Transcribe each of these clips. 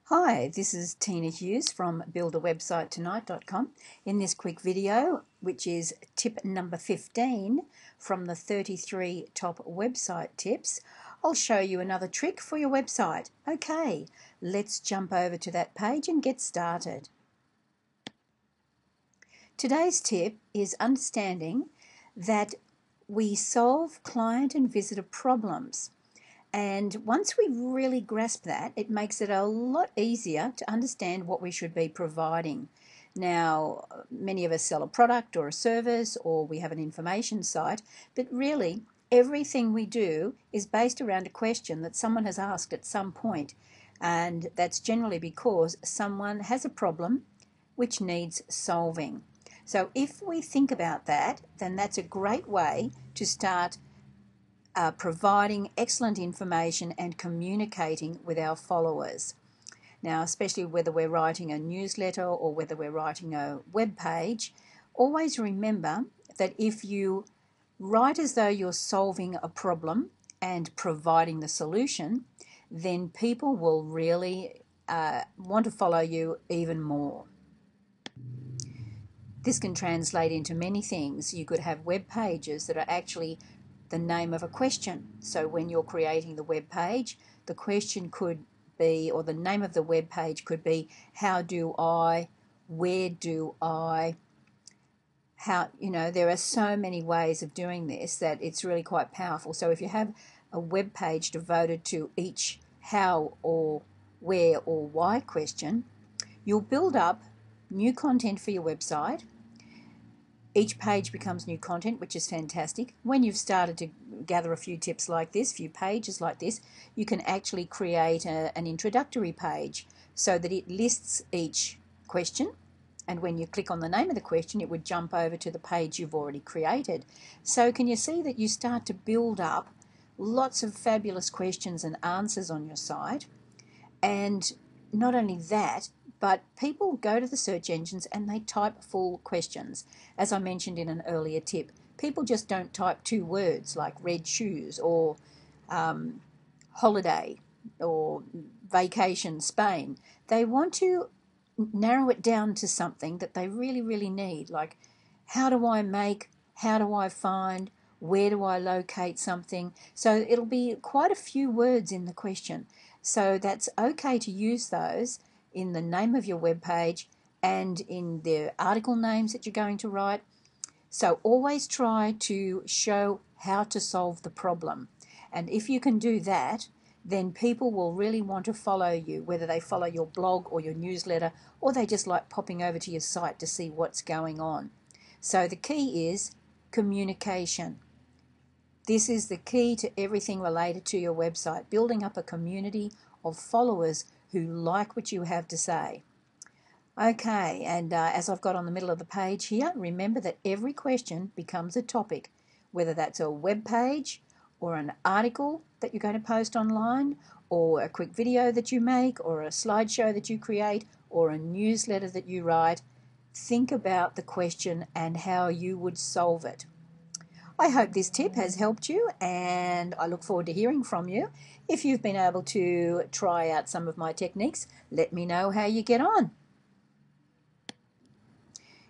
Hi, this is Teena Hughes from buildawebsitetonight.com. In this quick video, which is tip number 15 from the 33 top website tips, I'll show you another trick for your website. Okay, let's jump over to that page and get started. Today's tip is understanding that we solve client and visitor problems. And once we really grasp that, it makes it a lot easier to understand what we should be providing. Now, many of us sell a product or a service, or we have an information site, but really everything we do is based around a question that someone has asked at some point. And that's generally because someone has a problem which needs solving. So if we think about that, then that's a great way to start providing excellent information and communicating with our followers. Now, especially whether we're writing a newsletter or whether we're writing a web page, always remember that if you write as though you're solving a problem and providing the solution, then people will really want to follow you even more. This can translate into many things. You could have web pages that are actually the name of a question. So when you're creating the web page, the question could be, or the name of the web page could be, how do I, where do I, how, there are so many ways of doing this that it's really quite powerful. So if you have a web page devoted to each how or where or why question, you'll build up new content for your website. Each page becomes new content, which is fantastic. When you've started to gather a few tips like this, few pages like this, you can actually create an introductory page so that it lists each question. And when you click on the name of the question, it would jump over to the page you've already created. So can you see that you start to build up lots of fabulous questions and answers on your site? And not only that, but people go to the search engines and they type full questions. As I mentioned in an earlier tip, people just don't type two words like red shoes or holiday or vacation Spain. They want to narrow it down to something that they really, really need, like how do I make, how do I find, where do I locate something? So it'll be quite a few words in the question. So that's okay to use those in the name of your web page and in the article names that you're going to write. So always try to show how to solve the problem. And if you can do that, then people will really want to follow you, whether they follow your blog or your newsletter, or they just like popping over to your site to see what's going on. So the key is communication. This is the key to everything related to your website, building up a community of followers who like what you have to say. Okay, and as I've got on the middle of the page here, remember that every question becomes a topic, whether that's a web page or an article that you're going to post online, or a quick video that you make, or a slideshow that you create, or a newsletter that you write. Think about the question and how you would solve it. I hope this tip has helped you, and I look forward to hearing from you. If you've been able to try out some of my techniques, let me know how you get on.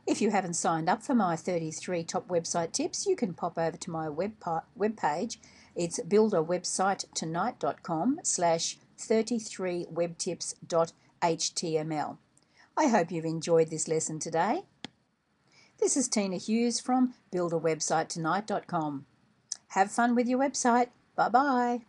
If you haven't signed up for my 33 top website tips, you can pop over to my web page. It's buildawebsite-tonight.com/33webtips.html. I hope you've enjoyed this lesson today. This is Teena Hughes from buildawebsitetonight.com. Have fun with your website. Bye-bye.